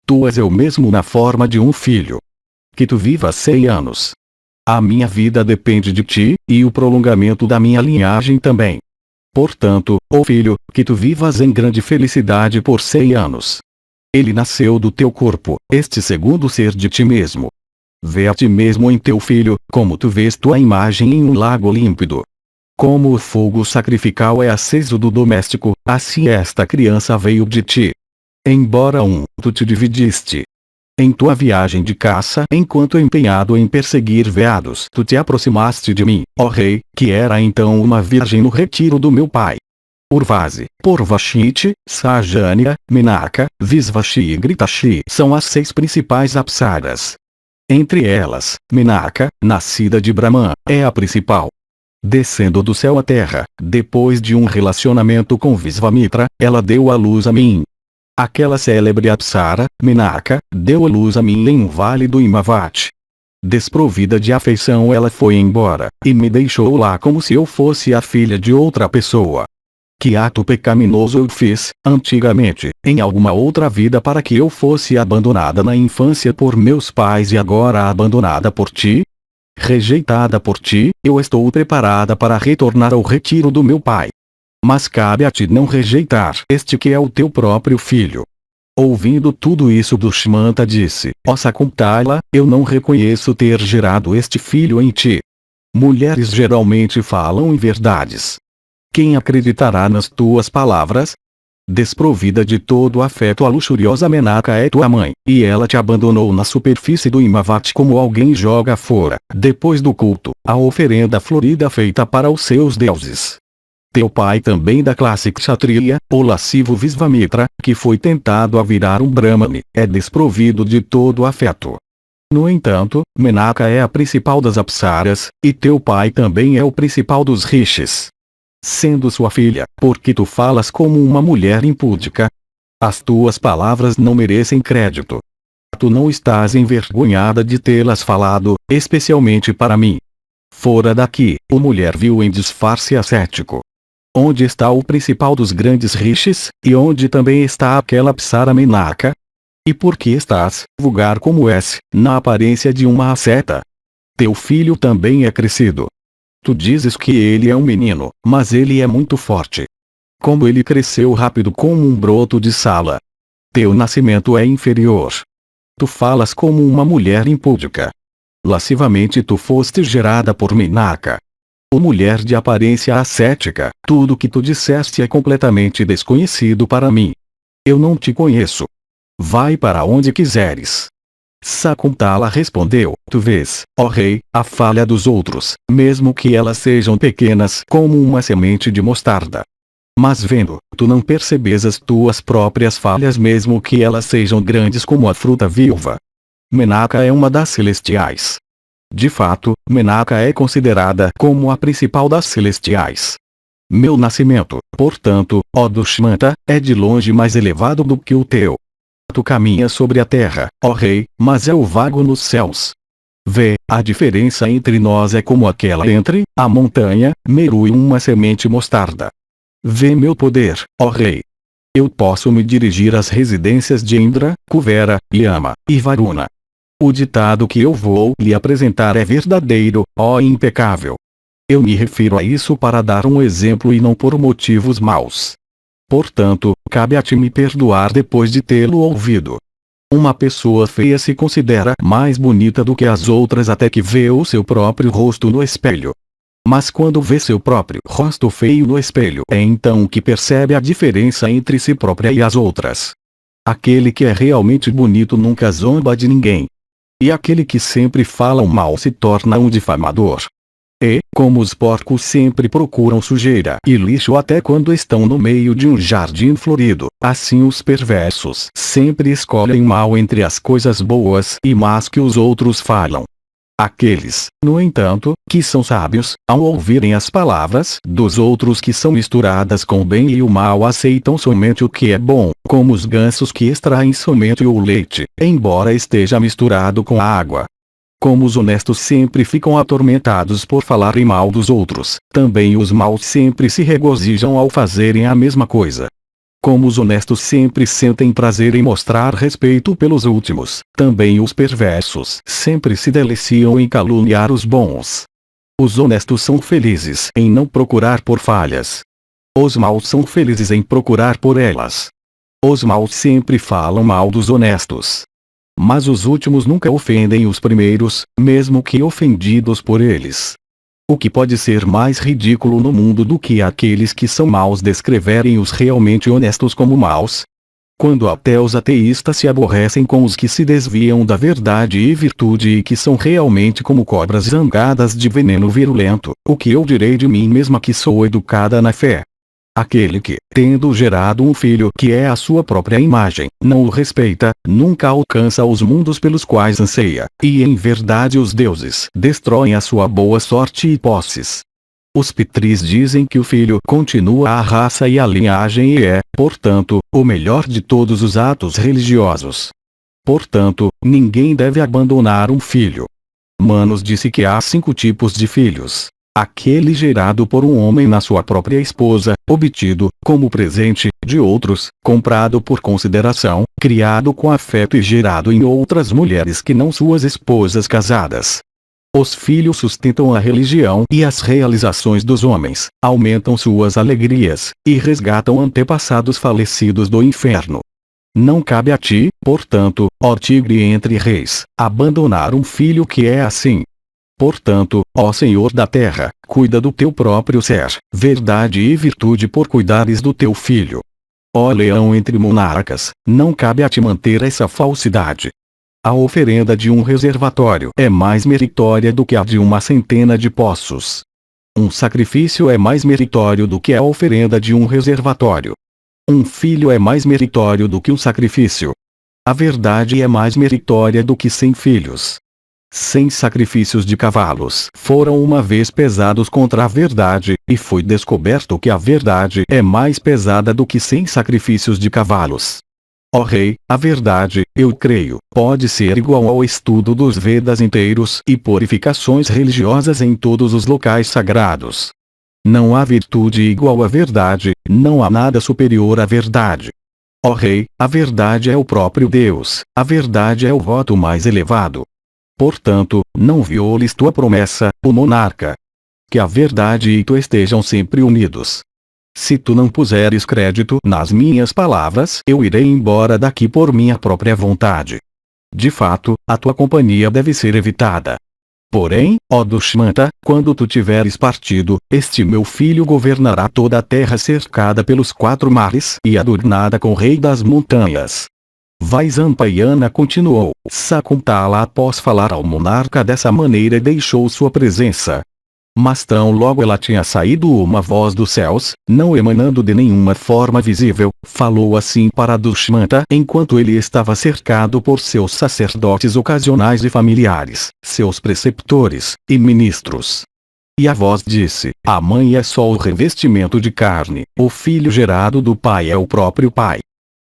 Tu és eu mesmo na forma de um filho. Que tu vivas 100 anos. A minha vida depende de ti, e o prolongamento da minha linhagem também. Portanto, ó filho, que tu vivas em grande felicidade por 100 anos. Ele nasceu do teu corpo, este segundo ser de ti mesmo. Vê a ti mesmo em teu filho, como tu vês tua imagem em um lago límpido. Como o fogo sacrificial é aceso do doméstico, assim esta criança veio de ti. Embora tu te dividiste. Em tua viagem de caça, enquanto empenhado em perseguir veados, tu te aproximaste de mim, ó rei, que era então uma virgem no retiro do meu pai. Urvasi, Purvashiti, Sajanya, Menaka, Visvashi e Gritashi são as 6 principais apsaras. Entre elas, Menaka, nascida de Brahman, é a principal. Descendo do céu à terra, depois de um relacionamento com Visvamitra, ela deu à luz a mim. Aquela célebre apsara, Menaka, deu à luz a mim em um vale do Himavati. Desprovida de afeição, ela foi embora, e me deixou lá como se eu fosse a filha de outra pessoa. Que ato pecaminoso eu fiz, antigamente, em alguma outra vida, para que eu fosse abandonada na infância por meus pais e agora abandonada por ti? Rejeitada por ti, eu estou preparada para retornar ao retiro do meu pai. Mas cabe a ti não rejeitar este que é o teu próprio filho. Ouvindo tudo isso, Dushmanta disse: ó Sakuntala, eu não reconheço ter gerado este filho em ti. Mulheres geralmente falam em verdades. Quem acreditará nas tuas palavras? Desprovida de todo afeto, a luxuriosa Menaka é tua mãe, e ela te abandonou na superfície do Himavati como alguém joga fora, depois do culto, a oferenda florida feita para os seus deuses. Teu pai, também da classe Kshatriya, o lascivo Visvamitra, que foi tentado a virar um Brahmane, é desprovido de todo afeto. No entanto, Menaka é a principal das Apsaras, e teu pai também é o principal dos Rishis. Sendo sua filha, porque tu falas como uma mulher impúdica? As tuas palavras não merecem crédito. Tu não estás envergonhada de tê-las falado, especialmente para mim. Fora daqui, a mulher viu em disfarce ascético. Onde está o principal dos grandes rishis, e onde também está aquela Apsara Menaka? E por que estás, vulgar como és, na aparência de uma asceta? Teu filho também é crescido. Tu dizes que ele é um menino, mas ele é muito forte. Como ele cresceu rápido como um broto de sala. Teu nascimento é inferior. Tu falas como uma mulher impúdica. Lascivamente tu foste gerada por Menaka. Ó mulher de aparência ascética, tudo que tu disseste é completamente desconhecido para mim. Eu não te conheço. Vai para onde quiseres. Sakuntala respondeu: tu vês, ó rei, a falha dos outros, mesmo que elas sejam pequenas como uma semente de mostarda. Mas vendo, tu não percebes as tuas próprias falhas, mesmo que elas sejam grandes como a fruta viúva. Menaka é uma das celestiais. De fato, Menaka é considerada como a principal das celestiais. Meu nascimento, portanto, ó Dushmanta, é de longe mais elevado do que o teu. Tu caminhas sobre a terra, ó rei, mas eu vago nos céus. Vê, a diferença entre nós é como aquela entre a montanha, Meru, e uma semente mostarda. Vê meu poder, ó rei. Eu posso me dirigir às residências de Indra, Kuvera, Yama e Varuna. O ditado que eu vou lhe apresentar é verdadeiro, ó impecável. Eu me refiro a isso para dar um exemplo e não por motivos maus. Portanto, cabe a ti me perdoar depois de tê-lo ouvido. Uma pessoa feia se considera mais bonita do que as outras até que vê o seu próprio rosto no espelho. Mas quando vê seu próprio rosto feio no espelho, é então que percebe a diferença entre si própria e as outras. Aquele que é realmente bonito nunca zomba de ninguém. E aquele que sempre fala mal se torna um difamador. E, como os porcos sempre procuram sujeira e lixo até quando estão no meio de um jardim florido, assim os perversos sempre escolhem mal entre as coisas boas e más que os outros falam. Aqueles, no entanto, que são sábios, ao ouvirem as palavras dos outros que são misturadas com o bem e o mal, aceitam somente o que é bom, como os gansos que extraem somente o leite, embora esteja misturado com a água. Como os honestos sempre ficam atormentados por falarem mal dos outros, também os maus sempre se regozijam ao fazerem a mesma coisa. Como os honestos sempre sentem prazer em mostrar respeito pelos últimos, também os perversos sempre se deliciam em caluniar os bons. Os honestos são felizes em não procurar por falhas. Os maus são felizes em procurar por elas. Os maus sempre falam mal dos honestos. Mas os últimos nunca ofendem os primeiros, mesmo que ofendidos por eles. O que pode ser mais ridículo no mundo do que aqueles que são maus descreverem os realmente honestos como maus? Quando até os ateístas se aborrecem com os que se desviam da verdade e virtude e que são realmente como cobras zangadas de veneno virulento, o que eu direi de mim mesma que sou educada na fé? Aquele que, tendo gerado um filho que é a sua própria imagem, não o respeita, nunca alcança os mundos pelos quais anseia, e em verdade os deuses destroem a sua boa sorte e posses. Os pitris dizem que o filho continua a raça e a linhagem e é, portanto, o melhor de todos os atos religiosos. Portanto, ninguém deve abandonar um filho. Manos disse que há 5 tipos de filhos. Aquele gerado por um homem na sua própria esposa, obtido, como presente, de outros, comprado por consideração, criado com afeto e gerado em outras mulheres que não suas esposas casadas. Os filhos sustentam a religião e as realizações dos homens, aumentam suas alegrias, e resgatam antepassados falecidos do inferno. Não cabe a ti, portanto, ó tigre entre reis, abandonar um filho que é assim. Portanto, ó Senhor da terra, cuida do teu próprio ser, verdade e virtude por cuidares do teu filho. Ó leão entre monarcas, não cabe a ti manter essa falsidade. A oferenda de um reservatório é mais meritória do que a de uma centena de poços. Um sacrifício é mais meritório do que a oferenda de um reservatório. Um filho é mais meritório do que um sacrifício. A verdade é mais meritória do que 100 filhos. 100 sacrifícios de cavalos foram uma vez pesados contra a verdade, e foi descoberto que a verdade é mais pesada do que 100 sacrifícios de cavalos. Ó rei, a verdade, eu creio, pode ser igual ao estudo dos Vedas inteiros e purificações religiosas em todos os locais sagrados. Não há virtude igual à verdade, não há nada superior à verdade. Ó rei, a verdade é o próprio Deus, a verdade é o voto mais elevado. Portanto, não violes tua promessa, ó monarca. Que a verdade e tu estejam sempre unidos. Se tu não puseres crédito nas minhas palavras, eu irei embora daqui por minha própria vontade. De fato, a tua companhia deve ser evitada. Porém, ó Dushmanta, quando tu tiveres partido, este meu filho governará toda a terra cercada pelos 4 mares e adornada com o rei das montanhas. Vaisampayana continuou. Sakuntala após falar ao monarca dessa maneira deixou sua presença. Mas tão logo ela tinha saído uma voz dos céus, não emanando de nenhuma forma visível, falou assim para Dushmanta enquanto ele estava cercado por seus sacerdotes ocasionais e familiares, seus preceptores, e ministros. E a voz disse, a mãe é só o revestimento de carne, o filho gerado do pai é o próprio pai.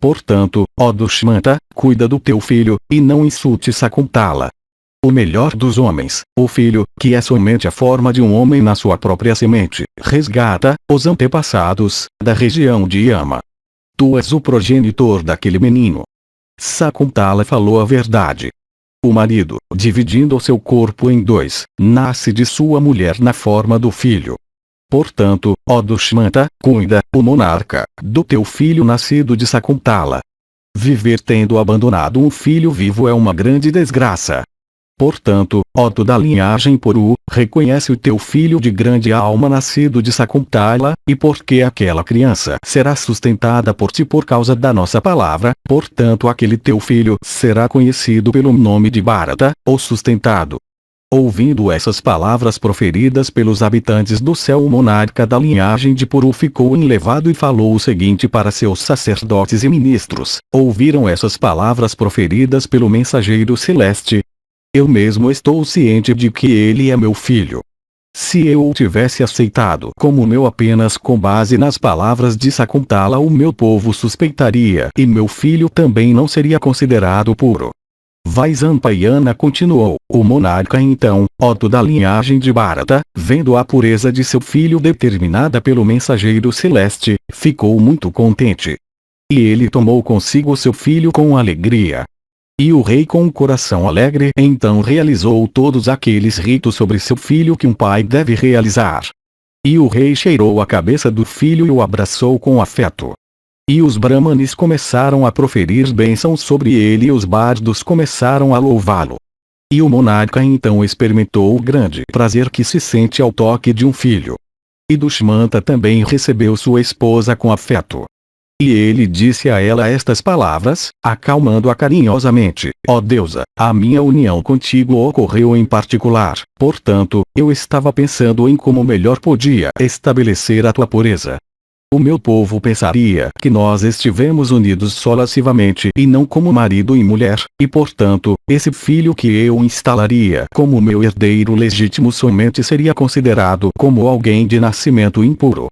Portanto, ó Dushmanta, cuida do teu filho, e não insulte Sakuntala. O melhor dos homens, o filho, que é somente a forma de um homem na sua própria semente, resgata os antepassados da região de Yama. Tu és o progenitor daquele menino. Sakuntala falou a verdade. O marido, dividindo o seu corpo em 2, nasce de sua mulher na forma do filho. Portanto, ó Dushmanta, cuida, o monarca, do teu filho nascido de Sakuntala. Viver tendo abandonado um filho vivo é uma grande desgraça. Portanto, ó tu da linhagem Puru, reconhece o teu filho de grande alma nascido de Sakuntala, e porque aquela criança será sustentada por ti por causa da nossa palavra, portanto aquele teu filho será conhecido pelo nome de Bharata, ou sustentado. Ouvindo essas palavras proferidas pelos habitantes do céu, o monarca da linhagem de Puru ficou enlevado e falou o seguinte para seus sacerdotes e ministros. Ouviram essas palavras proferidas pelo mensageiro celeste? Eu mesmo estou ciente de que ele é meu filho. Se eu o tivesse aceitado como meu apenas com base nas palavras de Sakuntala, o meu povo suspeitaria e meu filho também não seria considerado puro. Vaisampayana continuou. O monarca então, ó tu da linhagem de Bharata, vendo a pureza de seu filho determinada pelo mensageiro celeste, ficou muito contente. E ele tomou consigo seu filho com alegria. E o rei com o coração alegre então realizou todos aqueles ritos sobre seu filho que um pai deve realizar. E o rei cheirou a cabeça do filho e o abraçou com afeto. E os brahmanes começaram a proferir bênçãos sobre ele e os bardos começaram a louvá-lo. E o monarca então experimentou o grande prazer que se sente ao toque de um filho. E Dushmanta também recebeu sua esposa com afeto. E ele disse a ela estas palavras, acalmando-a carinhosamente: ó deusa, a minha união contigo ocorreu em particular, portanto, eu estava pensando em como melhor podia estabelecer a tua pureza. O meu povo pensaria que nós estivemos unidos só lascivamente e não como marido e mulher, e portanto, esse filho que eu instalaria como meu herdeiro legítimo somente seria considerado como alguém de nascimento impuro.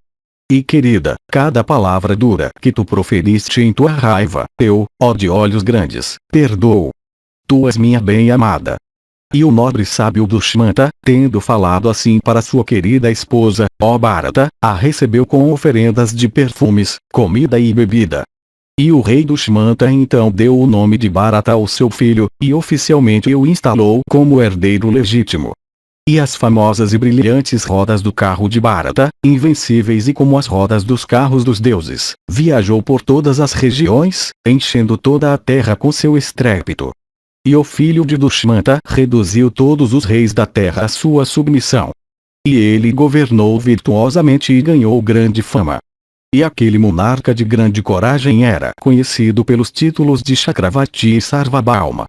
E querida, cada palavra dura que tu proferiste em tua raiva, eu, ó de olhos grandes, perdoo. Tu és minha bem-amada. E o nobre sábio Dushmanta, tendo falado assim para sua querida esposa, ó Bharata, a recebeu com oferendas de perfumes, comida e bebida. E o rei Dushmanta então deu o nome de Bharata ao seu filho, e oficialmente o instalou como herdeiro legítimo. E as famosas e brilhantes rodas do carro de Bharata, invencíveis e como as rodas dos carros dos deuses, viajou por todas as regiões, enchendo toda a terra com seu estrépito. E o filho de Dushmanta reduziu todos os reis da terra à sua submissão. E ele governou virtuosamente e ganhou grande fama. E aquele monarca de grande coragem era conhecido pelos títulos de Chakravarti e Sarvabhauma.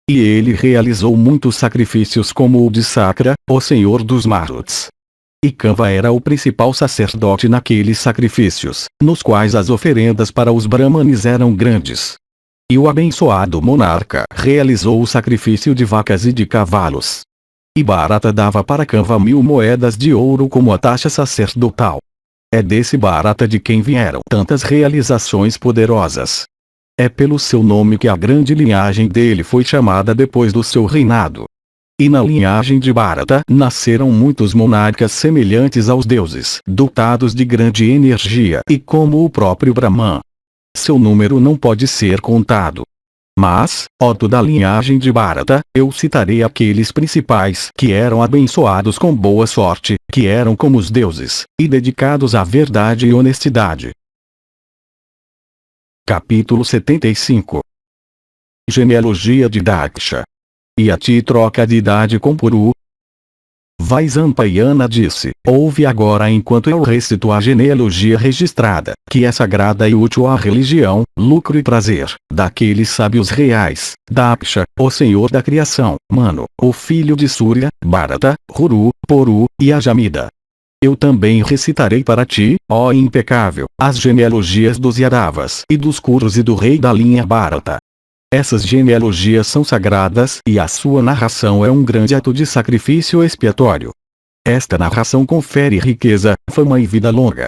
E ele realizou muitos sacrifícios como o de Sakra, o senhor dos Maruts. E Kanva era o principal sacerdote naqueles sacrifícios, nos quais as oferendas para os Brahmanes eram grandes. E o abençoado monarca realizou o sacrifício de vacas e de cavalos. E Bharata dava para Kanva 1000 moedas de ouro como a taxa sacerdotal. É desse Bharata de quem vieram tantas realizações poderosas. É pelo seu nome que a grande linhagem dele foi chamada depois do seu reinado. E na linhagem de Bharata nasceram muitos monarcas semelhantes aos deuses, dotados de grande energia e como o próprio Brahman. Seu número não pode ser contado. Mas, ó toda a linhagem de Bharata, eu citarei aqueles principais que eram abençoados com boa sorte, que eram como os deuses, e dedicados à verdade e honestidade. Capítulo 75. Genealogia de Daksha. E a ti troca de idade com Puru. Vaisampayana disse, ouve agora enquanto eu recito a genealogia registrada, que é sagrada e útil à religião, lucro e prazer, daqueles sábios reais, Daksha, o senhor da criação, Manu, o filho de Surya, Bharata, Ruru, Poru, e Ajamida. Eu também recitarei para ti, ó impecável, as genealogias dos Yadavas e dos Kurus e do rei da linha Bharata. Essas genealogias são sagradas e a sua narração é um grande ato de sacrifício expiatório. Esta narração confere riqueza, fama e vida longa.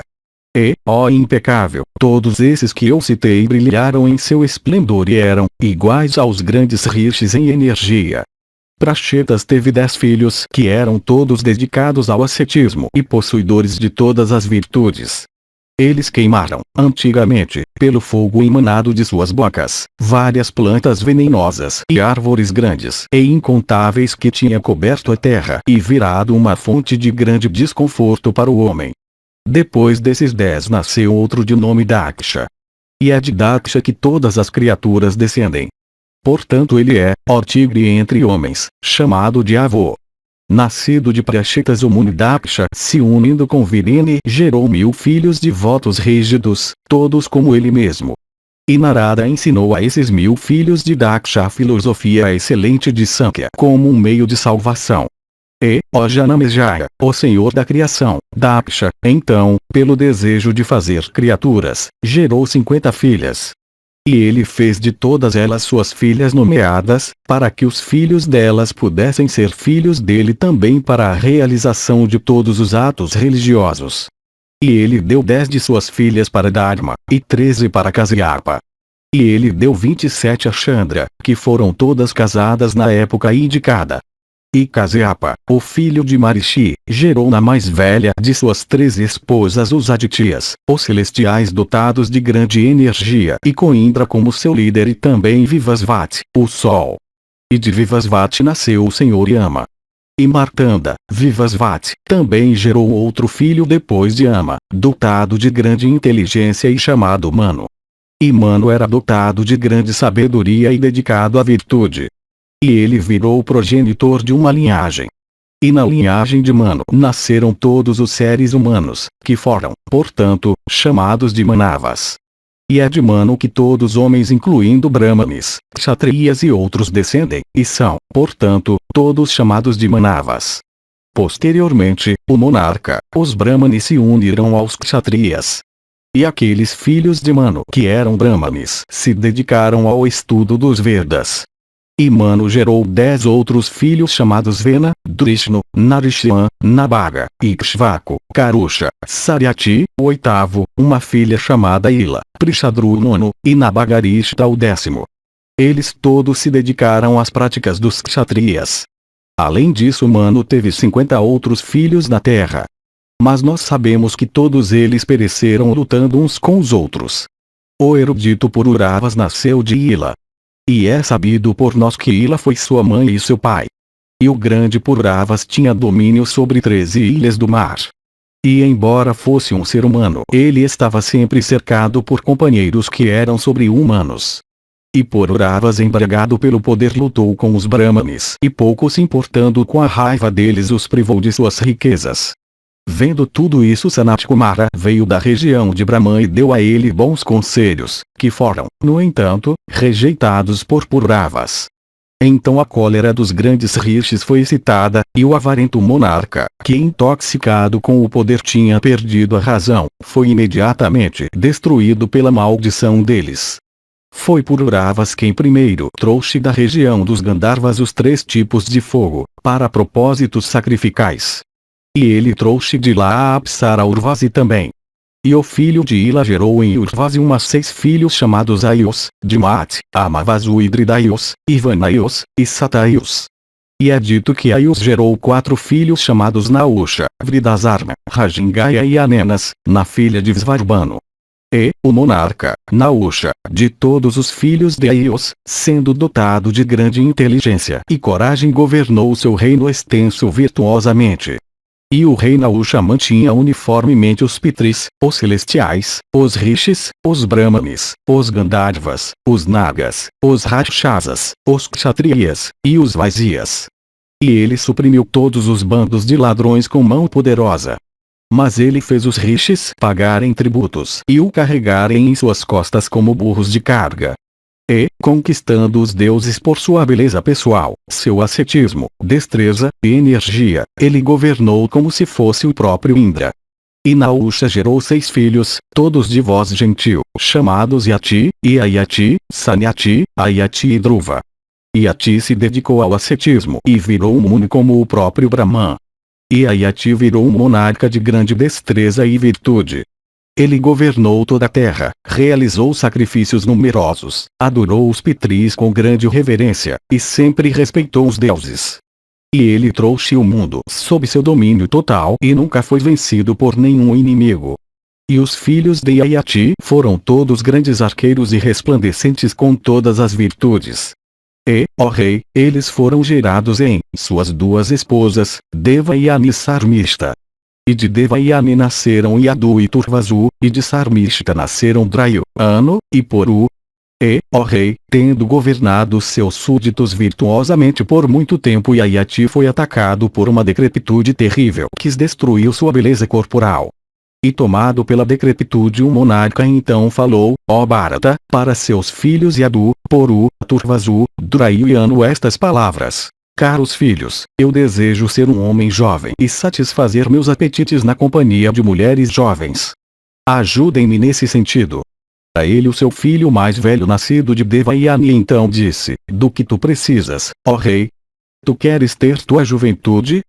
E, ó impecável, todos esses que eu citei brilharam em seu esplendor e eram iguais aos grandes rishis em energia. Prachetas teve 10 filhos que eram todos dedicados ao ascetismo e possuidores de todas as virtudes. Eles queimaram, antigamente, pelo fogo emanado de suas bocas, várias plantas venenosas e árvores grandes e incontáveis que tinham coberto a terra e virado uma fonte de grande desconforto para o homem. Depois desses 10 nasceu outro de nome Daksha. E é de Daksha que todas as criaturas descendem. Portanto ele é, ó tigre entre homens, chamado de avô. Nascido de Prachetas o Muni Daksha se unindo com Virene gerou 1000 filhos de votos rígidos, todos como ele mesmo. E Narada ensinou a esses 1000 filhos de Daksha a filosofia excelente de Sankhya como um meio de salvação. E, ó Janamejaya, o senhor da criação, Daksha, então, pelo desejo de fazer criaturas, gerou 50 filhas. E ele fez de todas elas suas filhas nomeadas, para que os filhos delas pudessem ser filhos dele também para a realização de todos os atos religiosos. E ele deu 10 de suas filhas para Dharma, e 13 para Kasyapa. E ele deu 27 a Chandra, que foram todas casadas na época indicada. E Kasyapa, o filho de Marishi, gerou na mais velha de suas 13 esposas os Adityas, os celestiais dotados de grande energia e com Indra como seu líder e também Vivasvati, o sol. E de Vivasvati nasceu o senhor Yama. E Martanda, Vivasvati, também gerou outro filho depois de Yama, dotado de grande inteligência e chamado Manu. E Manu era dotado de grande sabedoria e dedicado à virtude. E ele virou o progenitor de uma linhagem. E na linhagem de Manu nasceram todos os seres humanos, que foram, portanto, chamados de Manavas. E é de Manu que todos os homens incluindo Brahmanes, Kshatriyas e outros descendem, e são, portanto, todos chamados de Manavas. Posteriormente, o monarca, os Brahmanes se uniram aos Kshatriyas. E aqueles filhos de Manu que eram Brahmanes se dedicaram ao estudo dos Vedas. E Manu gerou 10 outros filhos chamados Vena, Drishnu, Narishan, Nabaga, Ikshvaku, Karusha, Saryati, o 8º, uma filha chamada Ila, Prishadru o 9º, e Nabagarishta o 10º. Eles todos se dedicaram às práticas dos Kshatriyas. Além disso, Manu teve 50 outros filhos na terra. Mas nós sabemos que todos eles pereceram lutando uns com os outros. O erudito Pururavas nasceu de Ila. E é sabido por nós que Ila foi sua mãe e seu pai. E o grande Pururavas tinha domínio sobre 13 ilhas do mar. E embora fosse um ser humano, ele estava sempre cercado por companheiros que eram sobre-humanos. E Pururavas, embriagado pelo poder, lutou com os Brahmanes e, pouco se importando com a raiva deles, os privou de suas riquezas. Vendo tudo isso, Sanat Kumara veio da região de Brahman e deu a ele bons conselhos, que foram, no entanto, rejeitados por Pururavas. Então a cólera dos grandes rishis foi excitada, e o avarento monarca, que intoxicado com o poder tinha perdido a razão, foi imediatamente destruído pela maldição deles. Foi Pururavas quem primeiro trouxe da região dos Gandharvas os 3 tipos de fogo, para propósitos sacrificais. E ele trouxe de lá a Apsara Urvasi também. E o filho de Ila gerou em Urvasi 6 filhos chamados Ayus, Dimat, Amavasu e Dridayus, Ivanayus, e Satayus. E é dito que Ayus gerou 4 filhos chamados Nausha, Vridasarma, Rajingaya e Anenas, na filha de Visvarbano. E, o monarca, Nausha, de todos os filhos de Ayus, sendo dotado de grande inteligência e coragem, governou seu reino extenso virtuosamente. E o rei Nausha mantinha uniformemente os Pitris, os celestiais, os rishis, os brahmanes, os gandharvas, os nagas, os rakshasas, os kshatriyas, e os vaisyas. E ele suprimiu todos os bandos de ladrões com mão poderosa. Mas ele fez os rishis pagarem tributos e o carregarem em suas costas como burros de carga. E, conquistando os deuses por sua beleza pessoal, seu ascetismo, destreza e energia, ele governou como se fosse o próprio Indra. E Nausha gerou 6 filhos, todos de voz gentil, chamados Yati, e Ayati, Sanyati, Ayati e Dhruva. Yati se dedicou ao ascetismo e virou Muni como o próprio Brahman. E Ayati virou um monarca de grande destreza e virtude. Ele governou toda a terra, realizou sacrifícios numerosos, adorou os Pitris com grande reverência, e sempre respeitou os deuses. E ele trouxe o mundo sob seu domínio total e nunca foi vencido por nenhum inimigo. E os filhos de Ayati foram todos grandes arqueiros e resplandecentes com todas as virtudes. E, ó rei, eles foram gerados em suas 2 esposas, Deva e Anisarmishta. E de Deva e Ani nasceram Yadu e Turvasu, e de Sarmishta nasceram Drayu, Anu, e Poru. E, ó rei, tendo governado seus súditos virtuosamente por muito tempo, Ayati foi atacado por uma decrepitude terrível que destruiu sua beleza corporal. E tomado pela decrepitude, o monarca então falou, ó Bharata, para seus filhos Yadu, Poru, Turvasu, Drayu e Anu estas palavras. Caros filhos, eu desejo ser um homem jovem e satisfazer meus apetites na companhia de mulheres jovens. Ajudem-me nesse sentido. A ele o seu filho mais velho, nascido de Devayani, então disse, do que tu precisas, ó rei? Tu queres ter tua juventude?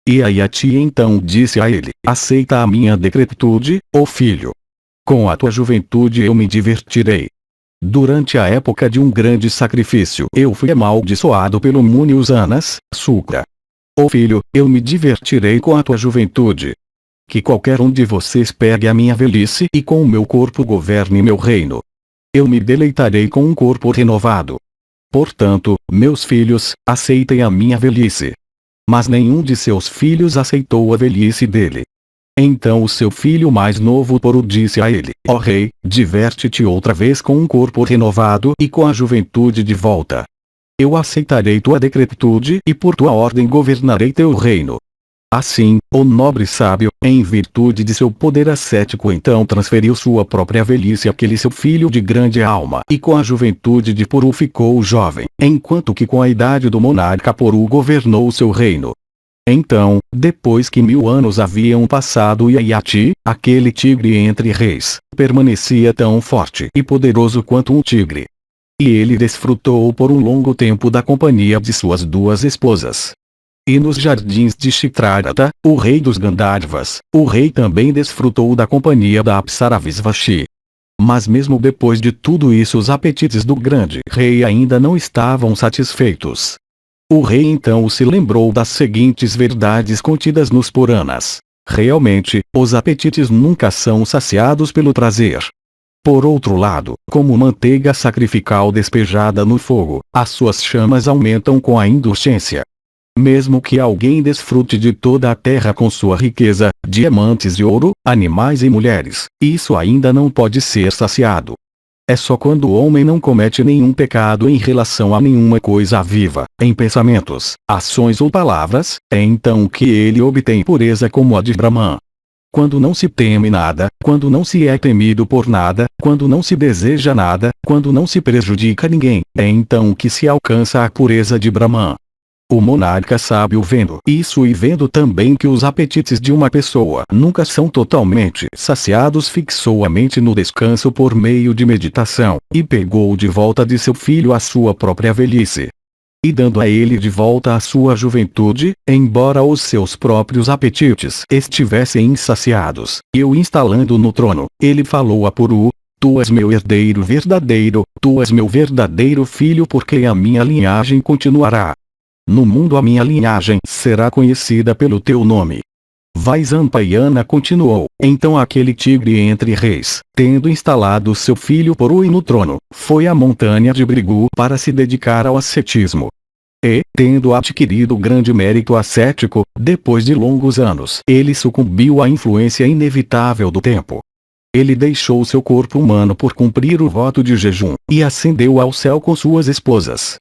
E Ayati então disse a ele, aceita a minha decrepitude, ó filho. Com a tua juventude eu me divertirei. Durante a época de um grande sacrifício eu fui amaldiçoado pelo Muni Usanas, Sukra. Ó filho, eu me divertirei com a tua juventude. Que qualquer um de vocês pegue a minha velhice e com o meu corpo governe meu reino. Eu me deleitarei com um corpo renovado. Portanto, meus filhos, aceitem a minha velhice. Mas nenhum de seus filhos aceitou a velhice dele. Então o seu filho mais novo Poru disse a ele, ó rei, diverte-te outra vez com um corpo renovado e com a juventude de volta. Eu aceitarei tua decrepitude e por tua ordem governarei teu reino. Assim, o nobre sábio, em virtude de seu poder ascético, então transferiu sua própria velhice àquele seu filho de grande alma, e com a juventude de Poru ficou jovem, enquanto que com a idade do monarca Poru governou seu reino. Então, depois que 1000 anos haviam passado, Ayati, aquele tigre entre reis, permanecia tão forte e poderoso quanto um tigre. E ele desfrutou por um longo tempo da companhia de suas 2 esposas. E nos jardins de Chitrarata, o rei dos Gandharvas, o rei também desfrutou da companhia da Apsara Visvashi. Mas mesmo depois de tudo isso, os apetites do grande rei ainda não estavam satisfeitos. O rei então se lembrou das seguintes verdades contidas nos Puranas. Realmente, os apetites nunca são saciados pelo prazer. Por outro lado, como manteiga sacrificial despejada no fogo, as suas chamas aumentam com a indulgência. Mesmo que alguém desfrute de toda a terra com sua riqueza, diamantes e ouro, animais e mulheres, isso ainda não pode ser saciado. É só quando o homem não comete nenhum pecado em relação a nenhuma coisa viva, em pensamentos, ações ou palavras, é então que ele obtém pureza como a de Brahman. Quando não se teme nada, quando não se é temido por nada, quando não se deseja nada, quando não se prejudica ninguém, é então que se alcança a pureza de Brahman. O monarca sábio vendo isso e vendo também que os apetites de uma pessoa nunca são totalmente saciados fixou a mente no descanso por meio de meditação, e pegou de volta de seu filho a sua própria velhice. E dando a ele de volta a sua juventude, embora os seus próprios apetites estivessem insaciados, e o instalando no trono, ele falou a Puru: Tu és meu herdeiro verdadeiro, tu és meu verdadeiro filho porque a minha linhagem continuará. No mundo a minha linhagem será conhecida pelo teu nome. Vaisampayana continuou, então aquele tigre entre reis, tendo instalado seu filho Purui no trono, foi à montanha de Brigu para se dedicar ao ascetismo. E, tendo adquirido grande mérito ascético, depois de longos anos, ele sucumbiu à influência inevitável do tempo. Ele deixou seu corpo humano por cumprir o voto de jejum, e ascendeu ao céu com suas esposas,